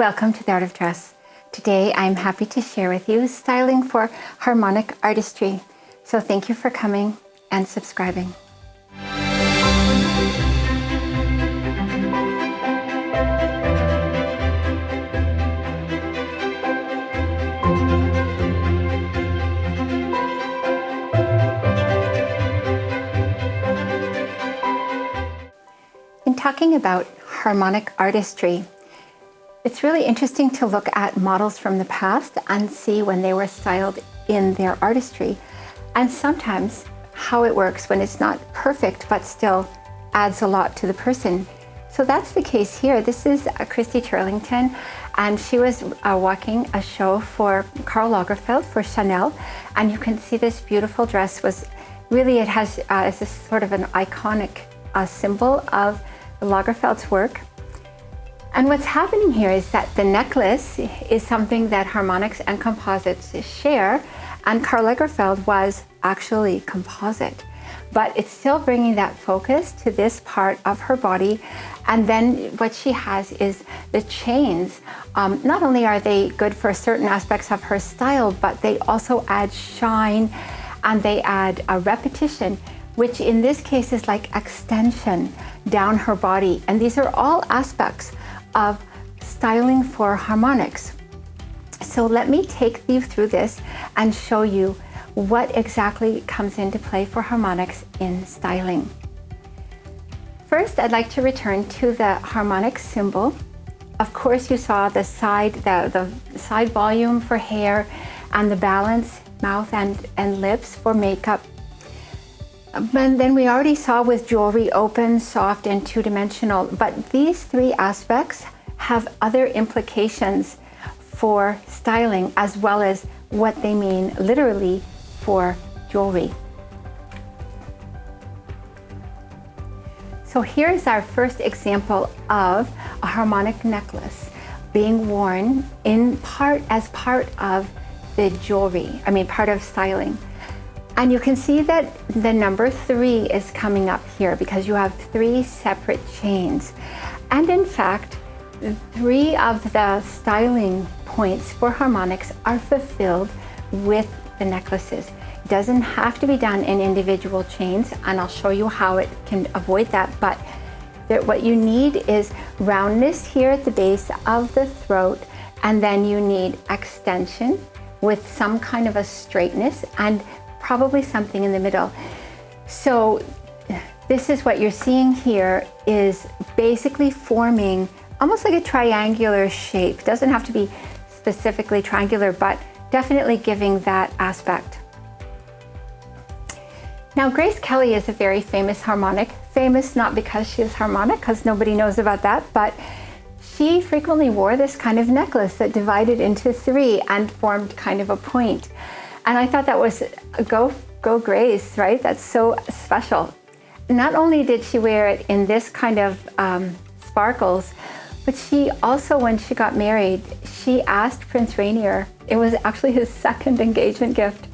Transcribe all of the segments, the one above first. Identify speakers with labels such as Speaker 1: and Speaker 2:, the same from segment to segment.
Speaker 1: Welcome to the Art of Dress. Today I'm happy to share with you styling for Harmonic Artistry. So thank you for coming and subscribing. In talking about harmonic artistry, it's really interesting to look at models from the past and see when they were styled in their artistry, and sometimes how it works when it's not perfect but still adds a lot to the person. So that's the case here. This is Christy Turlington, and she was walking a show for Karl Lagerfeld for Chanel, and you can see this beautiful dress was really, it has it's this sort of an iconic symbol of Lagerfeld's work. And what's happening here is that the necklace is something that harmonics and composites share, and Karl Lagerfeld was actually composite, but it's still bringing that focus to this part of her body. And then what she has is the chains. Not only are they good for certain aspects of her style, but they also add shine and they add a repetition, which in this case is like extension down her body. And these are all aspects of styling for harmonics. So let me take you through this and show you what exactly comes into play for harmonics in styling. First, I'd like to return to the harmonic symbol. Of course, you saw the side volume for hair and the balance, mouth and lips for makeup. And then we already saw with jewelry, open, soft, and two-dimensional. But these three aspects have other implications for styling, as well as what they mean literally for jewelry. So here's our first example of a harmonic necklace being worn as part of the jewelry, part of styling. And you can see that the number 3 is coming up here because you have 3 separate chains. And in fact, 3 of the styling points for harmonics are fulfilled with the necklaces. It doesn't have to be done in individual chains, and I'll show you how it can avoid that. But what you need is roundness here at the base of the throat, and then you need extension with some kind of a straightness and probably something in the middle. So this is what you're seeing here, is basically forming almost like a triangular shape. It doesn't have to be specifically triangular, but definitely giving that aspect. Now, Grace Kelly is a very famous harmonic. Famous not because she is harmonic, because nobody knows about that, but she frequently wore this kind of necklace that divided into 3 and formed kind of a point. And I thought that was go Grace, right? That's so special. Not only did she wear it in this kind of sparkles, but she also, when she got married, she asked Prince Rainier. It was actually his second engagement gift.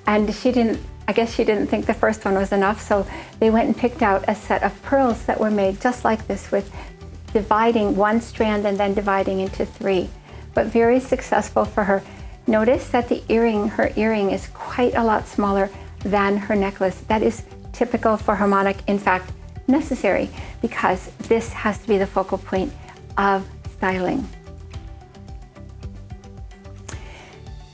Speaker 1: And I guess she didn't think the first one was enough, so they went and picked out a set of pearls that were made just like this, with dividing one strand and then dividing into 3. But very successful for her. Notice that her earring is quite a lot smaller than her necklace. That is typical for harmonic, in fact, necessary, because this has to be the focal point of styling.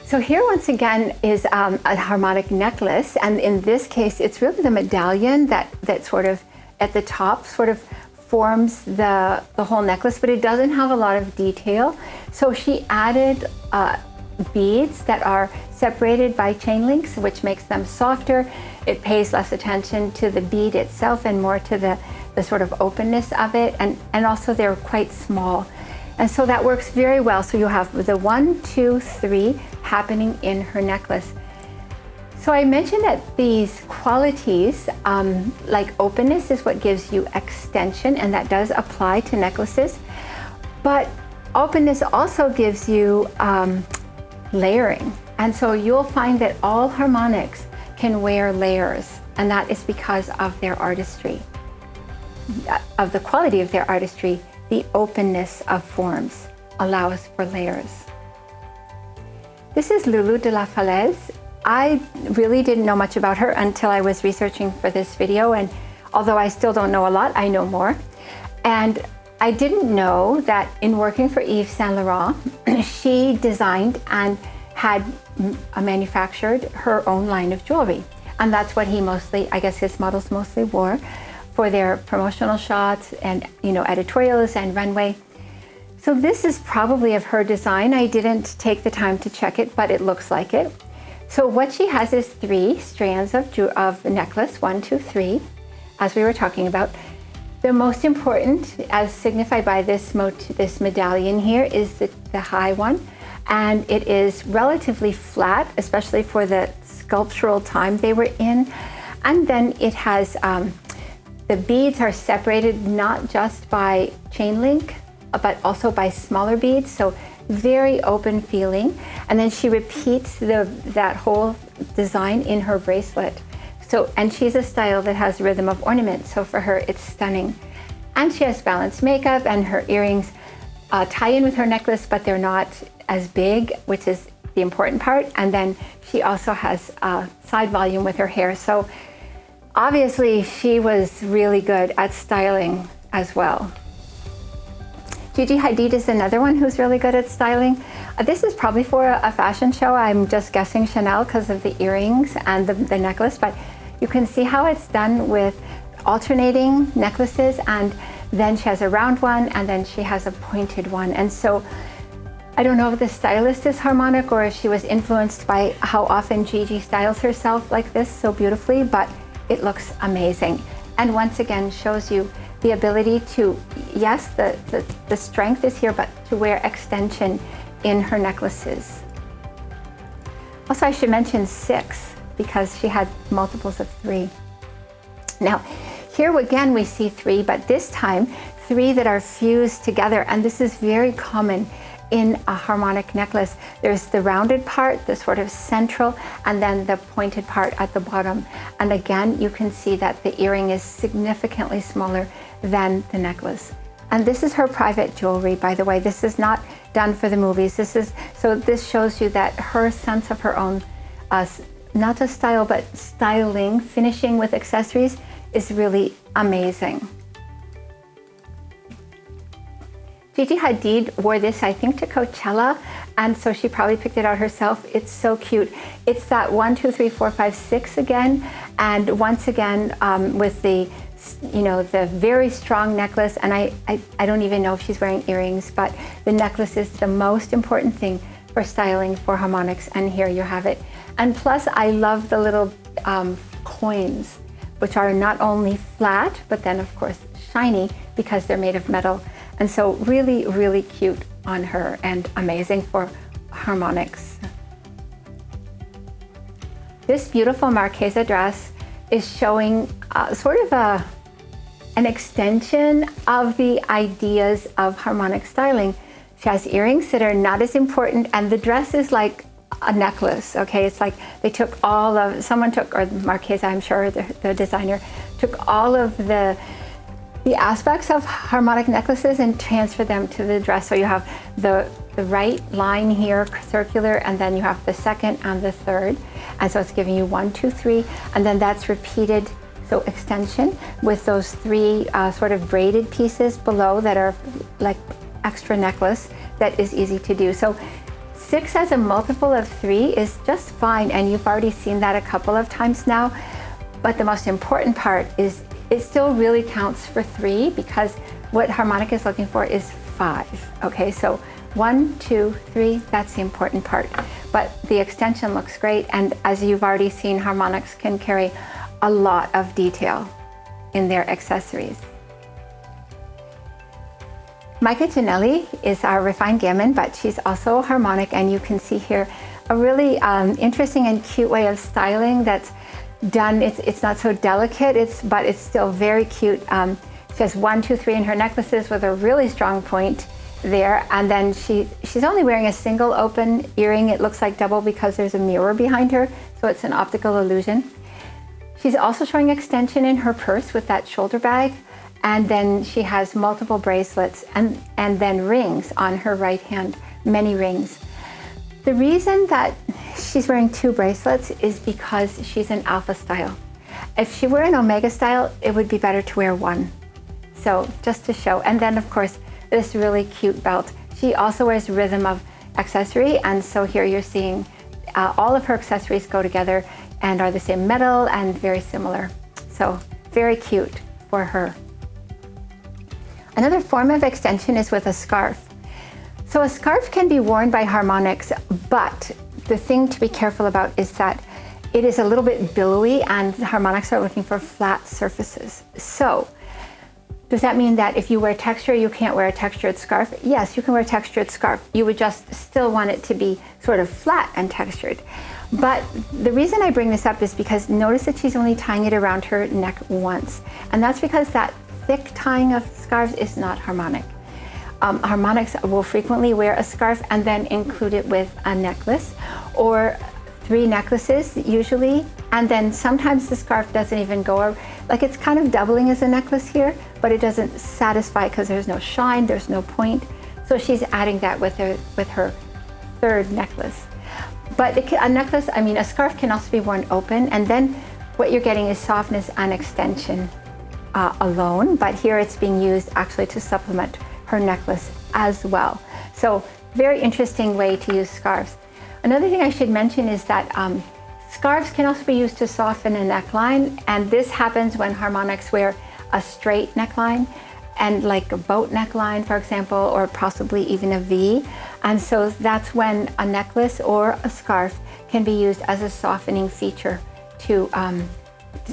Speaker 1: So here once again is a harmonic necklace, and in this case it's really the medallion that sort of at the top sort of forms the whole necklace, but it doesn't have a lot of detail. So she added beads that are separated by chain links, which makes them softer. It pays less attention to the bead itself and more to the sort of openness of it, and also they're quite small. And so that works very well. So you have the 1, 2, 3 happening in her necklace. So I mentioned that these qualities, like openness, is what gives you extension, and that does apply to necklaces. But openness also gives you layering. And so you'll find that all harmonics can wear layers, and that is because of their artistry, of the quality of their artistry, the openness of forms. allows for layers. This is Lulu de la Falaise. I really didn't know much about her until I was researching for this video, and although I still don't know a lot, I know more. And I didn't know that in working for Yves Saint Laurent, she designed and had manufactured her own line of jewelry. And that's what he mostly, I guess his models mostly wore for their promotional shots and, you know, editorials and runway. So this is probably of her design. I didn't take the time to check it, but it looks like it. So what she has is 3 strands of necklace, 1, 2, 3, as we were talking about. The most important, as signified by this medallion here, is the high one. And it is relatively flat, especially for the sculptural time they were in. And then it has, the beads are separated not just by chain link, but also by smaller beads, so very open feeling. And then she repeats that whole design in her bracelet. So, and she's a style that has rhythm of ornament, so for her it's stunning. And she has balanced makeup, and her earrings tie in with her necklace, but they're not as big, which is the important part. And then she also has side volume with her hair. So obviously she was really good at styling as well. Gigi Hadid is another one who's really good at styling. This is probably for a fashion show. I'm just guessing Chanel because of the earrings and the necklace, but you can see how it's done with alternating necklaces, and then she has a round one and then she has a pointed one. And so I don't know if the stylist is harmonic or if she was influenced by how often Gigi styles herself like this so beautifully, but it looks amazing. And once again shows you the ability to, yes, the strength is here, but to wear extension in her necklaces. Also, I should mention 6 because she had multiples of 3. Now, here again we see 3, but this time 3 that are fused together, and this is very common in a harmonic necklace. There's the rounded part, the sort of central, and then the pointed part at the bottom. And again, you can see that the earring is significantly smaller than the necklace. And this is her private jewelry, by the way. This is not done for the movies. So this shows you that her sense of her own, not just style, but styling, finishing with accessories, is really amazing. Gigi Hadid wore this, I think, to Coachella, and so she probably picked it out herself. It's so cute. It's that 1, 2, 3, 4, 5, 6 again, and once again with the, you know, the very strong necklace. And I don't even know if she's wearing earrings, but the necklace is the most important thing for styling for harmonics, and here you have it. And plus, I love the little coins, which are not only flat, but then of course shiny because they're made of metal. And so really, really cute on her and amazing for harmonics. This beautiful Marchesa dress is showing sort of an extension of the ideas of harmonic styling. She has earrings that are not as important, and the dress is like a necklace, okay? It's like they took all of, someone took, or Marchesa, I'm sure, the designer, took all of the aspects of harmonic necklaces and transfer them to the dress. So you have the right line here, circular, and then you have the second and the third. And so it's giving you 1, 2, 3, and then that's repeated, so extension with those 3 sort of braided pieces below that are like extra necklace that is easy to do. So 6 as a multiple of 3 is just fine, and you've already seen that a couple of times now. But the most important part is it still really counts for 3, because what harmonic is looking for is 5. Okay, so 1, 2, 3, that's the important part. But the extension looks great, and as you've already seen, harmonics can carry a lot of detail in their accessories. Micah Janelli is our refined gammon, but she's also harmonic, and you can see here a really interesting and cute way of styling that's done. It's not so delicate, but it's still very cute. She has 1, 2, 3 in her necklaces with a really strong point there, and then she's only wearing a single open earring. It looks like double because there's a mirror behind her, so it's an optical illusion. She's also showing extension in her purse with that shoulder bag, And then she has multiple bracelets and then rings on her right hand, many rings. The reason that she's wearing 2 bracelets is because she's an alpha style. If she were an omega style, it would be better to wear 1. So just to show. And then of course, this really cute belt. She also wears rhythm of accessory. And so here you're seeing all of her accessories go together and are the same metal and very similar. So very cute for her. Another form of extension is with a scarf. So a scarf can be worn by harmonics, but the thing to be careful about is that it is a little bit billowy and harmonics are looking for flat surfaces. So does that mean that if you wear texture, you can't wear a textured scarf? Yes, you can wear a textured scarf. You would just still want it to be sort of flat and textured. But the reason I bring this up is because notice that she's only tying it around her neck once. And that's because that thick tying of scarves is not harmonic. Harmonics will frequently wear a scarf and then include it with a necklace or 3 necklaces usually. And then sometimes the scarf doesn't even go, like it's kind of doubling as a necklace here, but it doesn't satisfy because there's no shine, there's no point. So she's adding that with her 3rd necklace. But a scarf can also be worn open, and then what you're getting is softness and extension alone, but here it's being used actually to supplement her necklace as well. So very interesting way to use scarves. Another thing I should mention is that scarves can also be used to soften a neckline, and this happens when harmonics wear a straight neckline and like a boat neckline, for example, or possibly even a V. And so that's when a necklace or a scarf can be used as a softening feature to,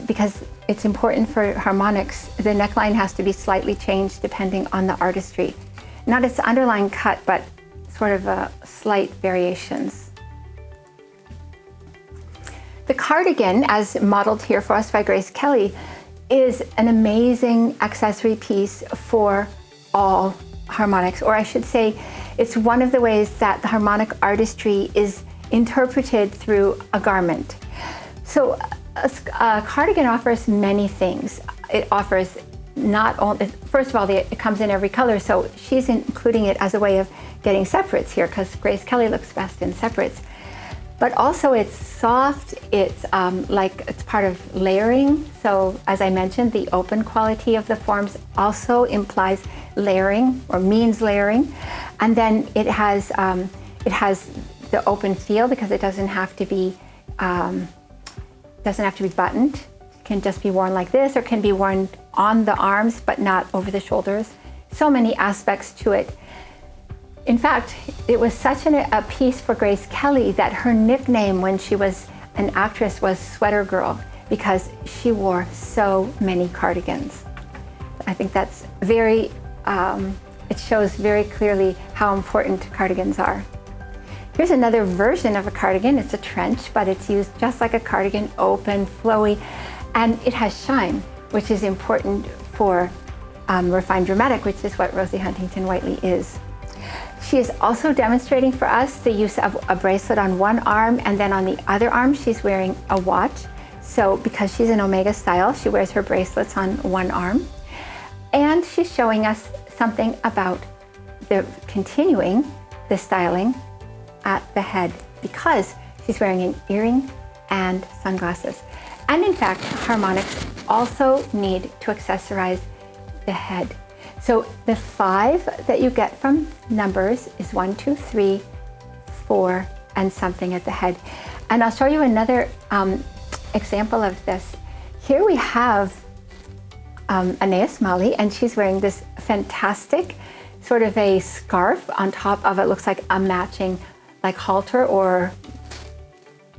Speaker 1: because it's important for harmonics, the neckline has to be slightly changed depending on the artistry. Not its underlying cut, but sort of slight variations. The cardigan, as modeled here for us by Grace Kelly, is an amazing accessory piece for all harmonics, or I should say, it's one of the ways that the harmonic artistry is interpreted through a garment. So a cardigan offers many things. It offers not only, first of all, it comes in every color, so she's including it as a way of getting separates here because Grace Kelly looks best in separates. But also it's soft, it's it's part of layering. So as I mentioned, the open quality of the forms also implies layering or means layering. And then it has the open feel because it doesn't have to be buttoned. It can just be worn like this or can be worn on the arms but not over the shoulders. So many aspects to it. In fact, it was such a piece for Grace Kelly that her nickname when she was an actress was Sweater Girl because she wore so many cardigans. I think that's very, it shows very clearly how important cardigans are. Here's another version of a cardigan. It's a trench, but it's used just like a cardigan, open, flowy, and it has shine, which is important for refined dramatic, which is what Rosie Huntington-Whiteley is. She is also demonstrating for us the use of a bracelet on one arm, and then on the other arm she's wearing a watch. So because she's an omega style, she wears her bracelets on one arm. And she's showing us something about continuing the styling at the head because she's wearing an earring and sunglasses. And in fact, harmonics also need to accessorize the head. So the 5 that you get from numbers is 1, 2, 3, 4, and something at the head. And I'll show you another example of this. Here we have Anais Mali, and she's wearing this fantastic sort of a scarf on top of it. Looks like a matching like halter, or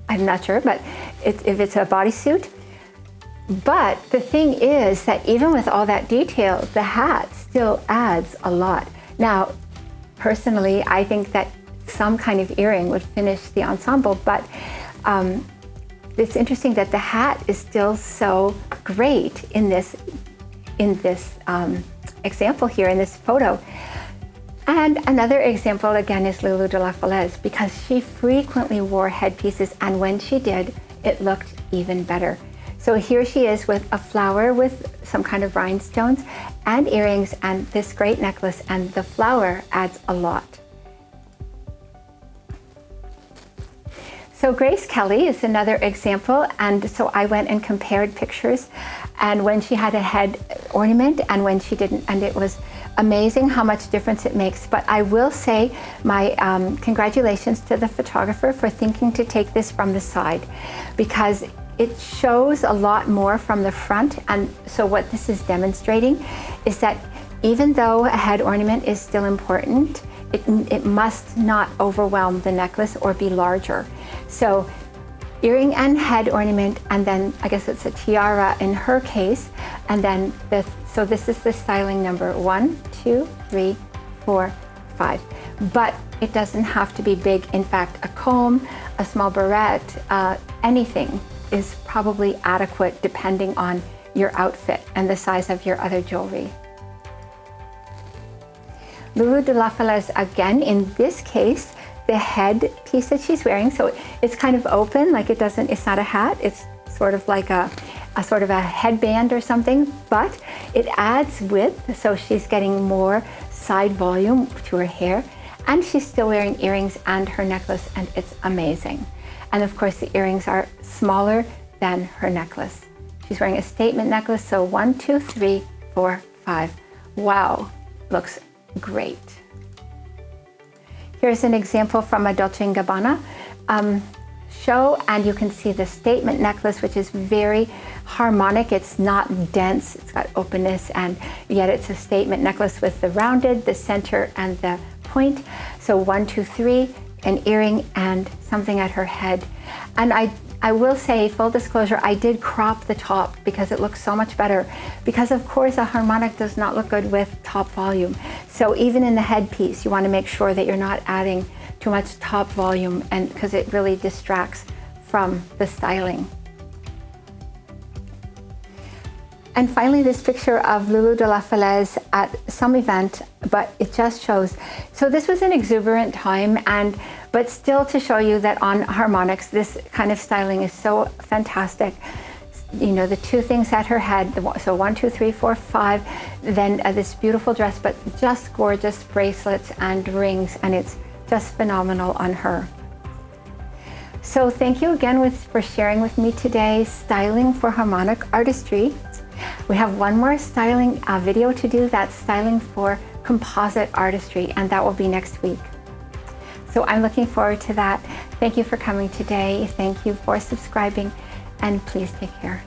Speaker 1: I'm not sure, but if it's a bodysuit. But the thing is that even with all that detail, the hat still adds a lot. Now, personally, I think that some kind of earring would finish the ensemble, but it's interesting that the hat is still so great in this example here, in this photo. And another example, again, is Lulu de la Falaise, because she frequently wore headpieces, and when she did, it looked even better. So here she is with a flower with some kind of rhinestones and earrings and this great necklace, and the flower adds a lot. So Grace Kelly is another example, and so I went and compared pictures, and when she had a head ornament and when she didn't, and it was amazing how much difference it makes. But I will say my congratulations to the photographer for thinking to take this from the side, because it shows a lot more from the front. And so what this is demonstrating is that even though a head ornament is still important, it must not overwhelm the necklace or be larger. So earring and head ornament, and then I guess it's a tiara in her case, and then so this is the styling number 1, 2, 3, 4, 5. But it doesn't have to be big. In fact, a comb, a small barrette, anything is probably adequate depending on your outfit and the size of your other jewelry. Lulu de la Falaise, again, in this case, the head piece that she's wearing, so it's kind of open, like it's not a hat, it's sort of like a sort of a headband or something, but it adds width, so she's getting more side volume to her hair, and she's still wearing earrings and her necklace, and it's amazing. And of course, the earrings are smaller than her necklace. She's wearing a statement necklace, so 1, 2, 3, 4, 5. Wow, looks great. Here's an example from a Dolce & Gabbana show, and you can see the statement necklace, which is very harmonic. It's not dense, it's got openness, and yet it's a statement necklace with the rounded, the center, and the point. So 1, 2, 3, an earring and something at her head. And I will say, full disclosure, I did crop the top because it looks so much better, because of course a harmonic does not look good with top volume. So even in the headpiece, you want to make sure that you're not adding too much top volume, and because it really distracts from the styling. And finally, this picture of Lulu de la Falaise at some event, but it just shows. So this was an exuberant time, but still to show you that on harmonics, this kind of styling is so fantastic. You know, the two things at her head, so 1, 2, 3, 4, 5, then this beautiful dress, but just gorgeous bracelets and rings, and it's just phenomenal on her. So thank you again for sharing with me today, styling for Harmonic Artistry. We have one more styling video to do, that's styling for composite artistry, and that will be next week. So I'm looking forward to that. Thank you for coming today. Thank you for subscribing, and please take care.